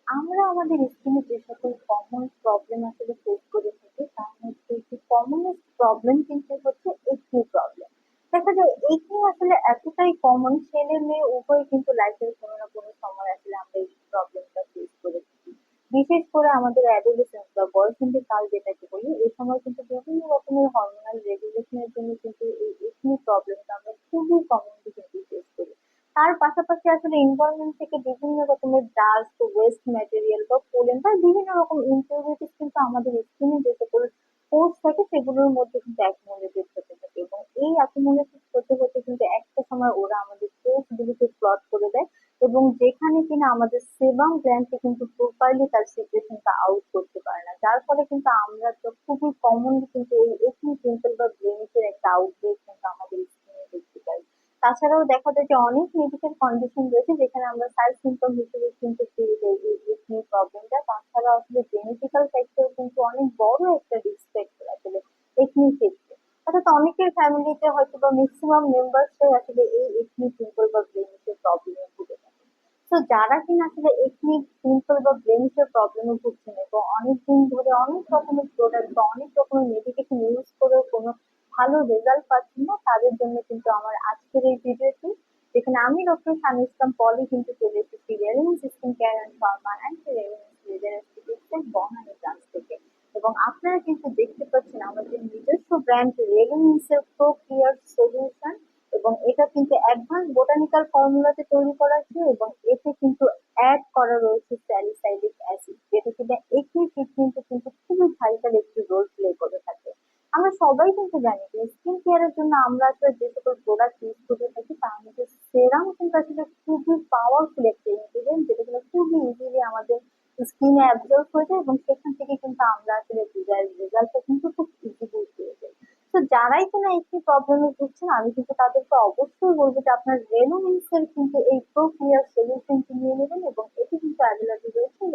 আমরা আমাদের স্কিনে যে সকল কমন প্রবলেম আসলে ফেস করে থাকি তার মধ্যে একটি কমনেস্ট প্রবলেম কিন্তু হচ্ছে একনি প্রবলেম। দেখা যায় একনি আসলে এতটাই কমন, ছেলে মেয়ে উভয় কিন্তু লাইফের কোনো না কোনো সময় আসলে আমরা এই প্রবলেমটা ফেস করে থাকি। বিশেষ করে আমাদের অ্যাডোলেসেন্স বা বয়সন্ধির কাল যেটাকে বলি, এই সময় কিন্তু বিভিন্ন রকমের হরমোনাল রেগুলেশনের জন্য কিন্তু এই একনি প্রবলেমটা আমরা খুবই কমনলি কিন্তু ফেস করি। তার পাশাপাশি আসলে এনভায়রনমেন্ট থেকে বিভিন্ন রকমের ডাস্ট, ওয়েস্ট ম্যাটেরিয়াল বা পোলেন বা বিভিন্ন রকম ইম্পিউরিটিস কিন্তু আমাদের স্কিনে যে সকল পোর্স থাকে সেগুলোর মধ্যে কিন্তু অ্যাকুমুলেটেড হতে থাকে, এবং এই অ্যাকুমুলেটেড হতে হতে কিন্তু একটা সময় ওরা আমাদের পোর্স গুলিকে ক্লট করে দেয়, এবং যেখানে কিনা আমাদের সেবাম গ্ল্যান্ডকে কিন্তু প্রপারলি তার সিক্রেশনটা আউট করতে পারে না, যার ফলে কিন্তু আমরা তো খুবই কমনলি কিন্তু এই একনি পিম্পল বা ব্লেমিশের একটা আউটব্রেক কিন্তু আমাদের স্কিনে দেখতে পাই। তাছাড়াও দেখা যায় যে অনেক মেডিকেল কন্ডিশন রয়েছে যেখানে আমরা সাইড সিম্পটম হিসেবে কিন্তু পেয়ে যাই এই কিডনি প্রবলেমটা। তাছাড়া আসলে জেনেটিক্যাল ফ্যাক্টর কিন্তু অনেক বড় একটা রিস্ক ফ্যাক্টর আসলে এথনিক ক্ষেত্রে। অর্থাৎ অনেকের ফ্যামিলিতে হয়তো বা ম্যাক্সিমাম মেম্বার্সরাই আসলে এই এথনিক পিম্পল বা ব্লেমিশের প্রবলেমে ভুগে থাকে। তো যারা কিনা আসলে এথনিক পিম্পল বা ব্লেমিশের প্রবলেমে ভুগছেন এবং অনেকদিন ধরে অনেক রকমের প্রোডাক্ট বা অনেক রকমের মেডিকেশন ইউজ করেও কোনো ভালো রেজাল্ট পাচ্ছি না, তাদের জন্য কিন্তু আমার আজকের এই ভিডিওটি, যেখানে আমি ডক্টর শামী ইসলাম পলি কিন্তু চলে এসেছি Relince skin care and pharma and Relince laser এস্থেটিক্সের বনানী ব্রাঞ্চ থেকে। এবং আপনারা কিন্তু দেখতে পাচ্ছেন আমাদের নিজস্ব ব্র্যান্ড রেলিন্সের প্রো ক্লিয়ার সলিউশন, এবং এটা কিন্তু অ্যাডভান্স বোটানিক্যাল ফর্মুলাতে তৈরি করা হয়েছে, এবং এতে কিন্তু অ্যাড করা রয়েছে স্যালিসাইলিক অ্যাসিড, যেটা কিনা একনি ট্রিটমেন্টে কিন্তু খুবই ভাইটাল একটি রোল প্লে করে থাকে। আমরা সবাই কিন্তু জানি যে স্কিন কেয়ারের জন্য আমরা আসলে যে সকল প্রোডাক্ট ইউজ করে থাকি তার মধ্যে সেরাম কিন্তু আসলে খুবই পাওয়ারফুল একটা ইনগ্রিডিয়েন্ট, যেটা কিনা খুবই ইজিলি আমাদের স্কিনে অ্যাবজর্ব হয়ে যায়, এবং সেখান থেকে কিন্তু আমরা আসলে ডিজায়ার্ড রেজাল্টটা কিন্তু খুব ইজিলি পেয়ে যাই। তো যারাই কিনা একটি প্রবলেমে ভুগছেন আমি কিন্তু তাদেরকে অবশ্যই বলবো যে আপনার রেনোমিন্সের কিন্তু এই প্রো ক্লিয়ার সলিউশনটি নিয়ে নেবেন, এবং এটি কিন্তু অ্যাভেলেবল রয়েছে